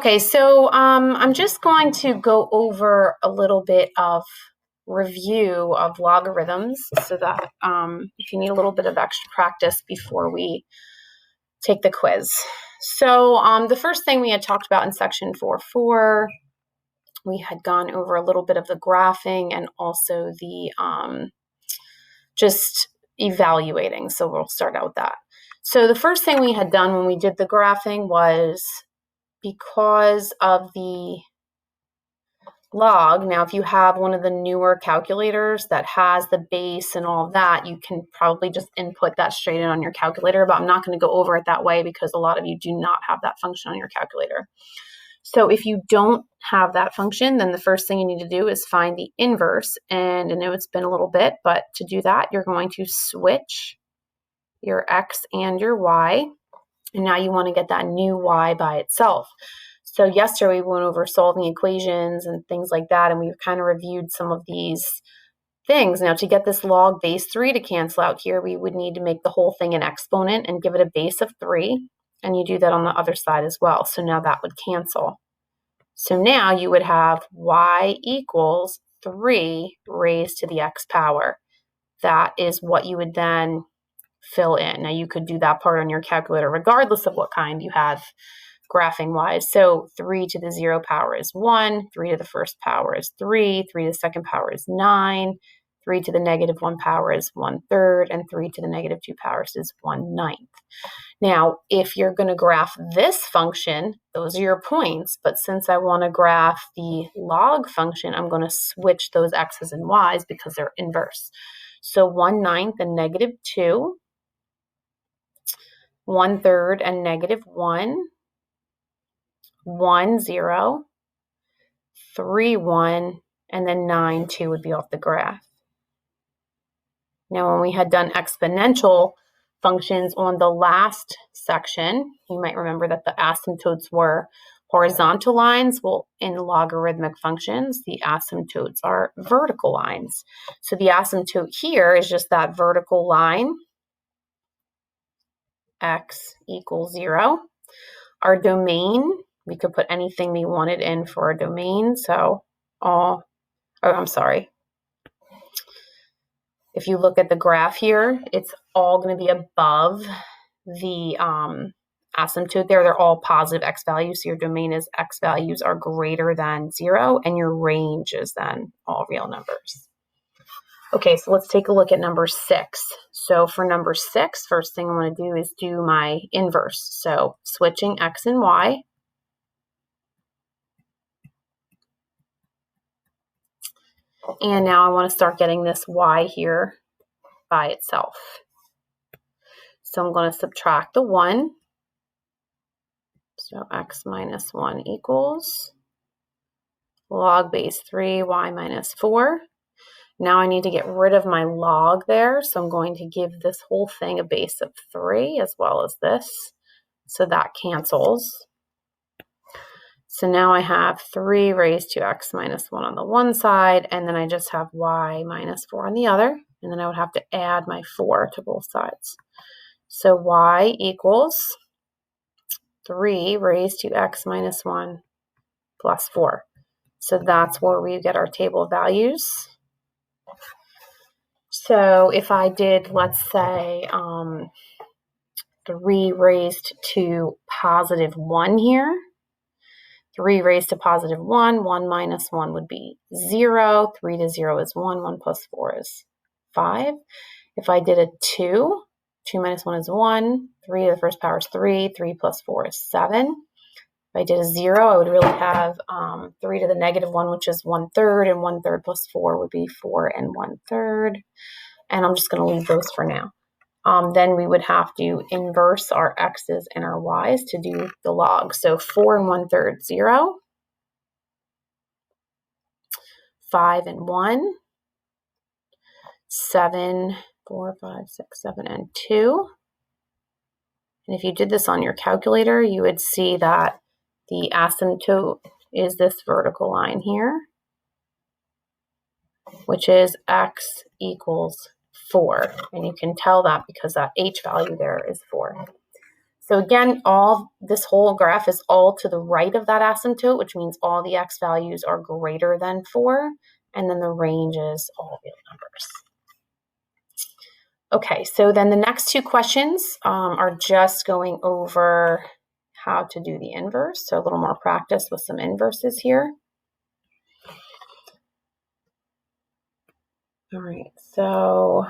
Okay, so I'm just going to go over a little bit of review of logarithms so that if you need a little bit of extra practice before we take the quiz. So the first thing we had talked about in section 4.4, we had gone over a little bit of the graphing and also the just evaluating. So we'll start out with that. So the first thing we had done when we did the graphing was, because of the log, now if you have one of the newer calculators that has the base and all of that, you can probably just input that straight in on your calculator, but I'm not going to go over it that way because a lot of you do not have that function on your calculator. So if you don't have that function, then the first thing you need to do is find the inverse. And I know it's been a little bit, but to do that, you're going to switch your x and your y. And now you want to get that new y by itself. So yesterday we went over solving equations and things like that, and we've kind of reviewed some of these things. Now to get this log base 3 to cancel out here, we would need to make the whole thing an exponent and give it a base of 3. And you do that on the other side as well. So now that would cancel. So now you would have y equals 3 raised to the x power. That is what you would then fill in. Now you could do that part on your calculator regardless of what kind you have graphing wise. So 3 to the 0 power is 1, 3 to the first power is 3, 3 to the second power is 9, 3 to the negative 1 power is 1/3, and 3 to the negative 2 powers is 1/9. Now, if you're going to graph this function, those are your points, but since I want to graph the log function, I'm going to switch those x's and y's because they're inverse. So 1/9 and negative 2, 1/3 and negative 1, 1, 0, 3, 1, and then 9, 2 would be off the graph. Now, when we had done exponential functions on the last section, you might remember that the asymptotes were horizontal lines. Well, in logarithmic functions, the asymptotes are vertical lines. So the asymptote here is just that vertical line, x equals 0. Our domain, we could put anything we wanted in for a domain. So if you look at the graph here, it's all going to be above the asymptote there. They're all positive x values. So your domain is x values are greater than 0, and your range is then all real numbers. Okay, so let's take a look at number 6. So for number 6, first thing I want to do is do my inverse. So switching x and y. And now I want to start getting this y here by itself. So I'm going to subtract the 1. So x minus 1 equals log base 3, y minus 4. Now I need to get rid of my log there. So I'm going to give this whole thing a base of 3 as well as this. So that cancels. So now I have 3 raised to x minus 1 on the one side, and then I just have y minus 4 on the other. And then I would have to add my 4 to both sides. So y equals 3 raised to x minus 1 plus 4. So that's where we get our table of values. So if I did, let's say, 3 raised to positive 1 here, 3 raised to positive 1, 1 minus 1 would be 0, 3 to 0 is 1, 1 plus 4 is 5. If I did a 2, 2 minus 1 is 1, 3 to the first power is 3, 3 plus 4 is 7. If I did a 0, I would really have 3 to the negative 1, which is 1/3, and 1/3 plus 4 would be 4 and 1/3. And I'm just going to leave those for now. Then we would have to inverse our x's and our y's to do the log. So 4 and 1/3, 0. 5 and 1. 7, 4, 5, 6, 7, and 2. And if you did this on your calculator, you would see that the asymptote is this vertical line here, which is x equals 4. And you can tell that because that h value there is 4. So again, this whole graph is all to the right of that asymptote, which means all the x values are greater than 4, and then the range is all real numbers. Okay, so then the next two questions are just going over how to do the inverse, so a little more practice with some inverses here. All right, so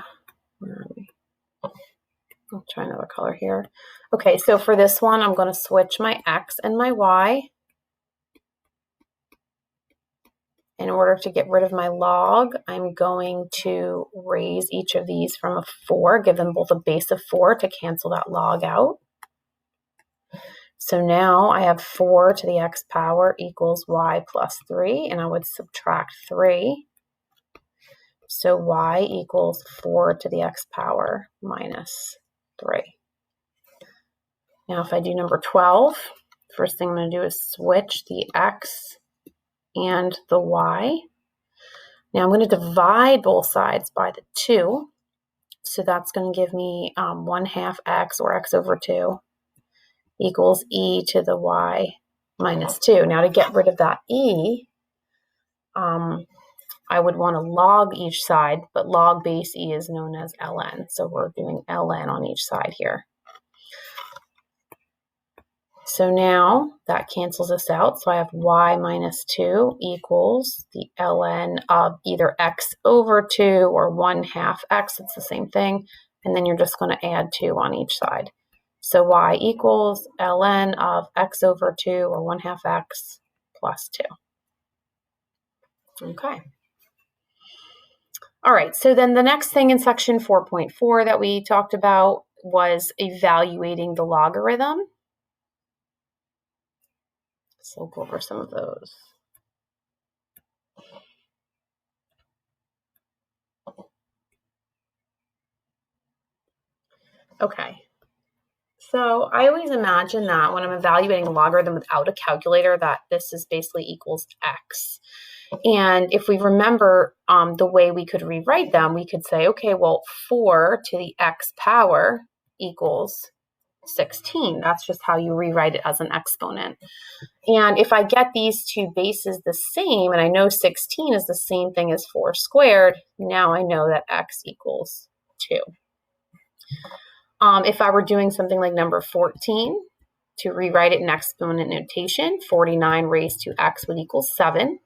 where are we? I'll try another color here. Okay, so for this one, I'm going to switch my x and my y. In order to get rid of my log, I'm going to raise each of these from a 4, give them both a base of 4 to cancel that log out. So now I have 4 to the x power equals y plus 3, and I would subtract 3. So y equals 4 to the x power minus 3. Now if I do number 12, first thing I'm going to do is switch the x and the y. Now I'm going to divide both sides by the 2. So that's going to give me 1/2 x, or x over 2, equals e to the y minus 2. Now to get rid of that e, I would want to log each side, but log base e is known as ln. So we're doing ln on each side here. So now that cancels us out. So I have y minus 2 equals the ln of either x over 2 or 1/2 x. It's the same thing. And then you're just going to add 2 on each side. So y equals ln of x over 2 or 1/2 x plus 2. Okay. All right, so then the next thing in section 4.4 that we talked about was evaluating the logarithm. So we'll go over some of those. Okay, so I always imagine that when I'm evaluating a logarithm without a calculator, that this is basically equals x. And if we remember the way we could rewrite them, we could say, okay, well, 4 to the x power equals 16. That's just how you rewrite it as an exponent. And if I get these two bases the same, and I know 16 is the same thing as 4 squared, now I know that x equals 2. If I were doing something like number 14, to rewrite it in exponent notation, 49 raised to x would equal 7.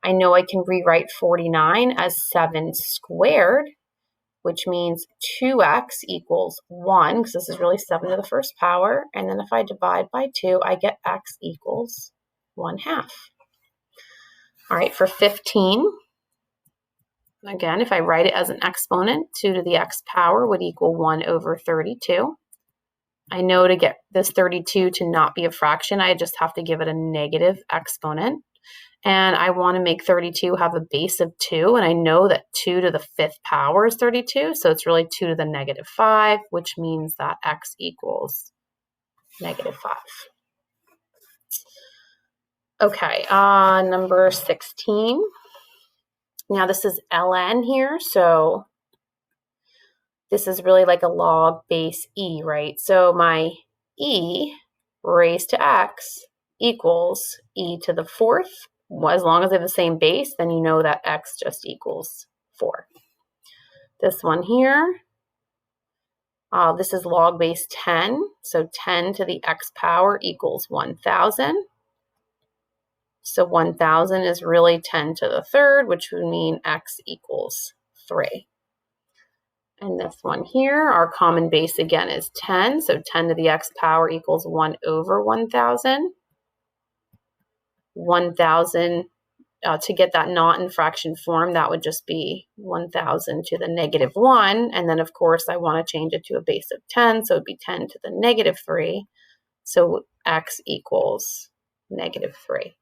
I know I can rewrite 49 as 7 squared, which means 2x equals 1, because this is really 7 to the first power. And then if I divide by 2, I get x equals 1/2. All right, for 15, again, if I write it as an exponent, 2 to the x power would equal 1 over 32. I know to get this 32 to not be a fraction, I just have to give it a negative exponent. And I want to make 32 have a base of 2, and I know that 2 to the 5th power is 32, so it's really 2 to the negative 5, which means that x equals negative 5. Okay, number 16. Now this is ln here, so this is really like a log base e, right? So my e raised to x equals e to the 4th. As long as they have the same base, then you know that x just equals 4. This one here, this is log base 10. So 10 to the x power equals 1,000. So 1,000 is really 10 to the 3rd, which would mean x equals 3. And this one here, our common base again is 10. So 10 to the x power equals 1 over 1,000. 1,000, to get that not in fraction form, that would just be 1,000 to the negative 1. And then, of course, I want to change it to a base of 10. So it would be 10 to the negative 3. So x equals negative 3.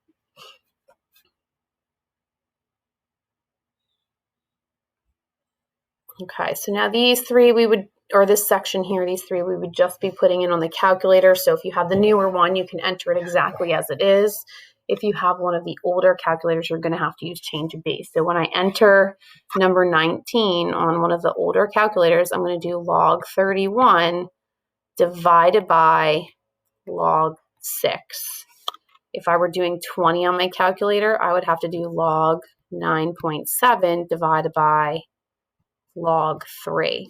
Okay, so now these three we would, or this section here, these three we would just be putting in on the calculator. So if you have the newer one, you can enter it exactly as it is. If you have one of the older calculators, you're going to have to use change of base. So when I enter number 19 on one of the older calculators, I'm going to do log 31 divided by log 6. If I were doing 20 on my calculator, I would have to do log 9.7 divided by log 3.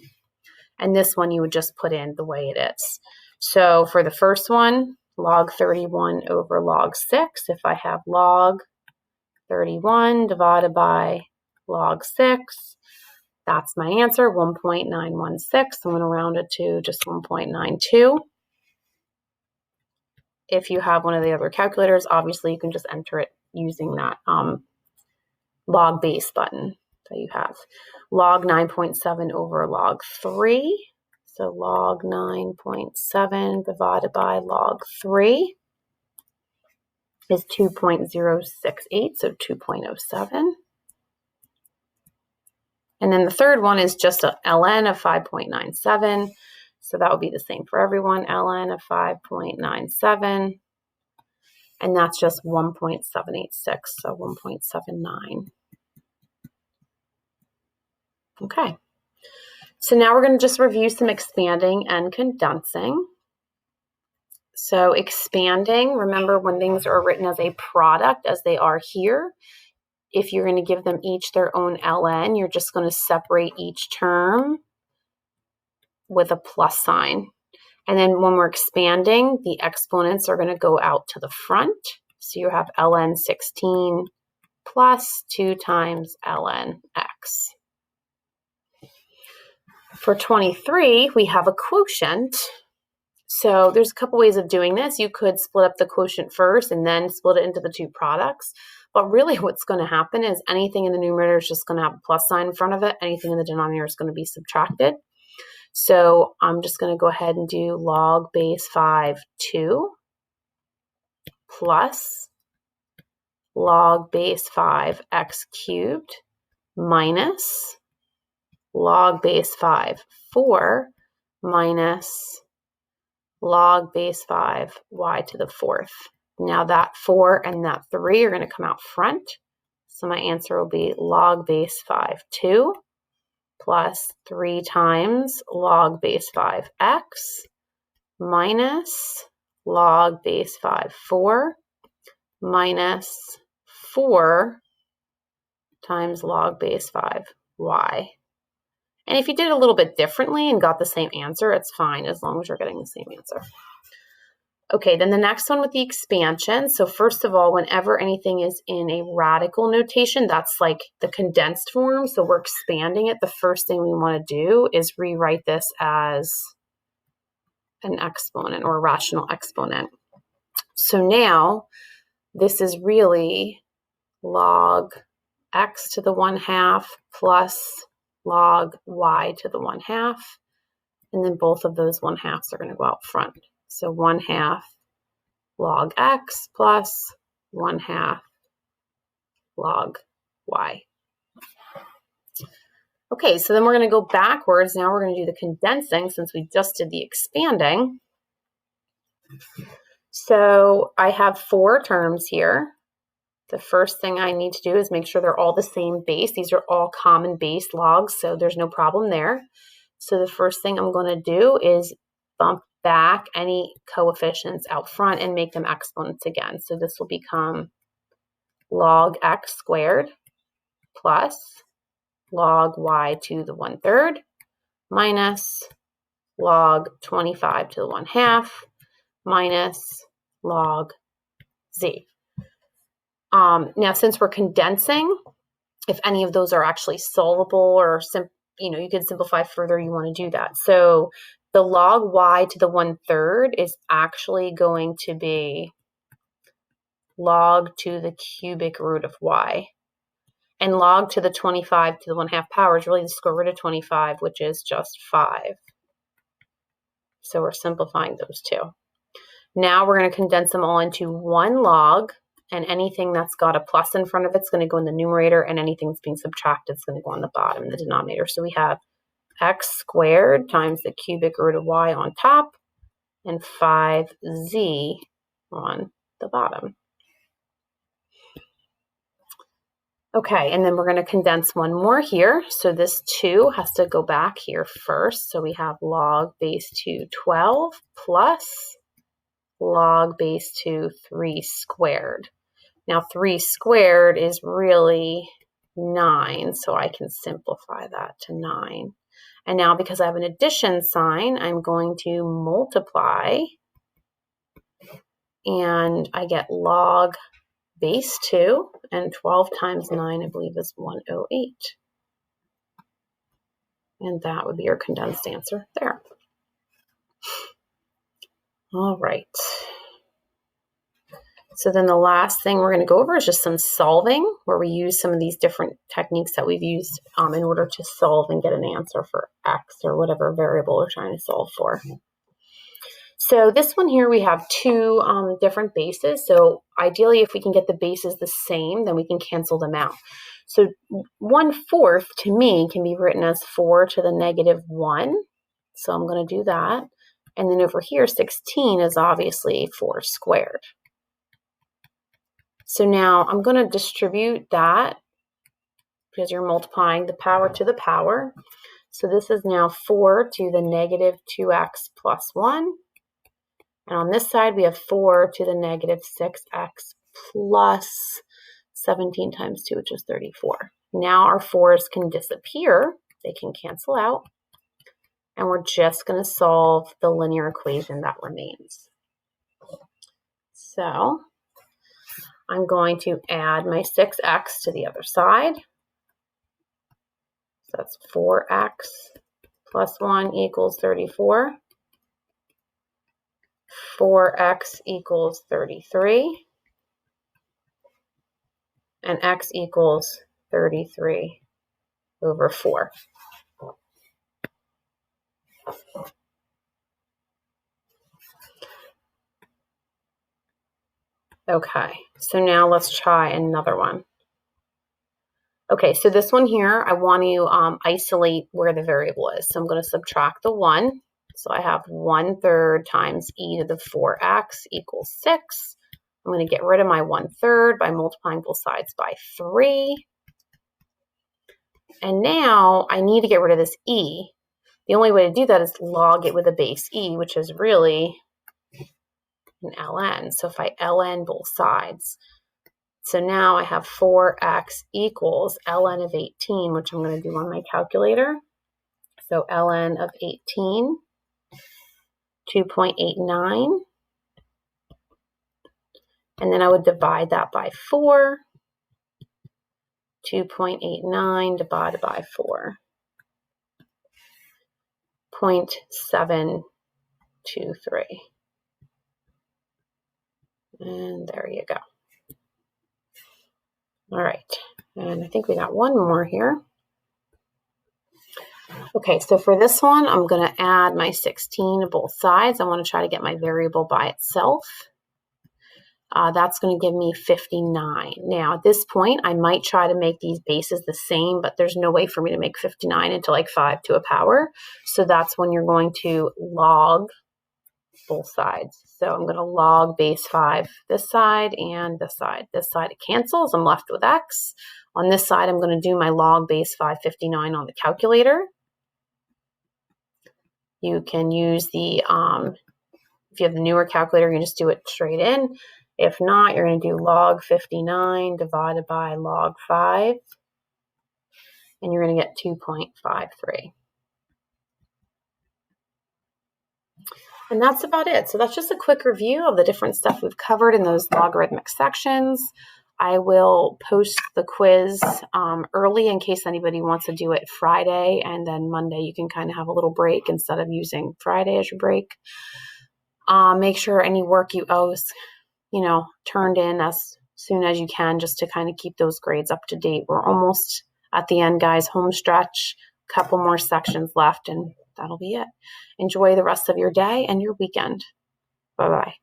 And this one you would just put in the way it is. So for the first one, log 31 over log 6, if I have log 31 divided by log 6, that's my answer, 1.916. I'm going to round it to just 1.92. If you have one of the other calculators, obviously you can just enter it using that log base button that you have. Log 9.7 over log 3. So log 9.7 divided by log 3 is 2.068, so 2.07. And then the third one is just a ln of 5.97. So that would be the same for everyone, ln of 5.97. And that's just 1.786, so 1.79. Okay. So now we're going to just review some expanding and condensing. So expanding, remember when things are written as a product as they are here, if you're going to give them each their own ln, you're just going to separate each term with a plus sign. And then when we're expanding, the exponents are going to go out to the front. So you have ln 16 plus 2 times ln x. For 23, we have a quotient. So there's a couple ways of doing this. You could split up the quotient first and then split it into the two products. But really what's going to happen is anything in the numerator is just going to have a plus sign in front of it. Anything in the denominator is going to be subtracted. So I'm just going to go ahead and do log base 5, 2 plus log base 5 x cubed minus log base 5, 4 minus log base 5 y to the 4th. Now that 4 and that 3 are going to come out front. So my answer will be log base 5, 2 plus 3 times log base 5 x minus log base 5, 4 minus 4 times log base 5 y. And if you did it a little bit differently and got the same answer, it's fine as long as you're getting the same answer. Okay, then the next one with the expansion. So first of all, whenever anything is in a radical notation, that's like the condensed form. So we're expanding it. The first thing we want to do is rewrite this as an exponent or a rational exponent. So now this is really log x to the 1/2 plus log y to the 1/2. And then both of those 1/2s are going to go out front. So 1/2 log x plus 1/2 log y. Okay, so then we're going to go backwards. Now we're going to do the condensing since we just did the expanding. So I have 4 terms here. The first thing I need to do is make sure they're all the same base. These are all common base logs, so there's no problem there. So the first thing I'm going to do is bump back any coefficients out front and make them exponents again. So this will become log x squared plus log y to the 1/3 minus log 25 to the 1/2 minus log z. Now, since we're condensing, if any of those are actually solvable or you could simplify further, you want to do that. So the log y to the 1/3 is actually going to be log to the cubic root of y. And log to the 25 to the 1/2 power is really the square root of 25, which is just 5. So we're simplifying those two. Now we're going to condense them all into one log, and anything that's got a plus in front of it's going to go in the numerator, and anything that's being subtracted is going to go on the bottom in the denominator. So we have x squared times the cubic root of y on top and 5z on the bottom. Okay, and then we're going to condense one more here. So this 2 has to go back here first. So we have log base 2, 12 plus log base 2 3 squared. Now 3 squared is really 9, so I can simplify that to 9. And now because I have an addition sign, I'm going to multiply, and I get log base 2, and 12 times 9, I believe, is 108. And that would be your condensed answer there. All right. So then the last thing we're going to go over is just some solving, where we use some of these different techniques that we've used in order to solve and get an answer for x or whatever variable we're trying to solve for. So this one here, we have two different bases. So ideally, if we can get the bases the same, then we can cancel them out. So 1/4 to me can be written as 4 to the negative 1. So I'm going to do that. And then over here, 16 is obviously 4 squared. So now I'm going to distribute that because you're multiplying the power to the power. So this is now 4 to the negative 2x plus 1. And on this side, we have 4 to the negative 6x plus 17 times 2, which is 34. Now our 4's can disappear. They can cancel out. And we're just going to solve the linear equation that remains. So I'm going to add my 6x to the other side. So that's 4x plus 1 equals 34. 4x equals 33. And x equals 33 over 4. Okay, so now let's try another one. Okay, so this one here, I want to isolate where the variable is. So I'm going to subtract the 1. So I have 1/3 times e to the 4x equals 6. I'm going to get rid of my 1/3 by multiplying both sides by 3. And now I need to get rid of this e. The only way to do that is log it with a base e, which is really an ln. So if I ln both sides, so now I have 4x equals ln of 18, which I'm going to do on my calculator. So ln of 18, 2.89. And then I would divide that by 4. 2.89 divided by 4. 0.723. And there you go. All right, and I think we got one more here. Okay, so for this one, I'm going to add my 16 to both sides. I want to try to get my variable by itself. That's going to give me 59. Now, at this point, I might try to make these bases the same, but there's no way for me to make 59 into like 5 to a power. So that's when you're going to log both sides. So I'm going to log base 5 this side and this side. This side it cancels. I'm left with x. On this side, I'm going to do my log base 559 on the calculator. You can use the, if you have the newer calculator, you can just do it straight in. If not, you're going to do log 59 divided by log 5, and you're going to get 2.53. And that's about it. So that's just a quick review of the different stuff we've covered in those logarithmic sections. I will post the quiz early in case anybody wants to do it Friday, and then Monday you can kind of have a little break instead of using Friday as your break. Make sure any work you owe is, turned in as soon as you can, just to kind of keep those grades up to date. We're almost at the end, guys. Home stretch, couple more sections left, and that'll be it. Enjoy the rest of your day and your weekend. Bye-bye.